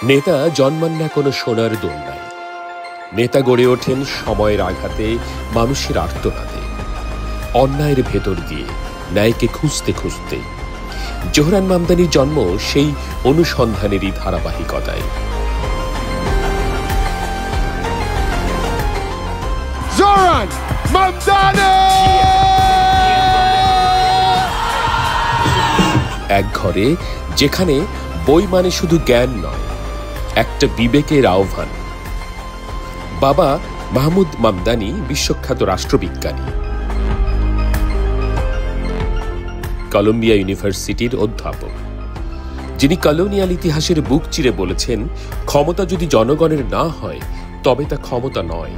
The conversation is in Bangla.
নেতা জন্মান না কোনো সোনার দোলনায়। নেতা গড়ে ওঠেন সময়ের আঘাতে, মানুষের আর্তনাদে, অন্যায়ের ভেতর দিয়ে, ন্যায়কে খুঁজতে খুঁজতে। জোহরান মামদানির জন্ম সেই অনুসন্ধানেরই ধারাবাহিকতায়। জোহরান মামদানি! এক ঘরে যেখানে বই মানে শুধু জ্ঞান নয়, একটা বিবেকের আহ্বান। বাবা মাহমুদ মামদানি বিশ্বখ্যাত রাষ্ট্রবিজ্ঞানী, কলম্বিয়া ইউনিভার্সিটির অধ্যাপক, যিনি কলোনিয়াল ইতিহাসের বুক চিরে বলেছেন, ক্ষমতা যদি জনগণের না হয় তবে তা ক্ষমতা নয়।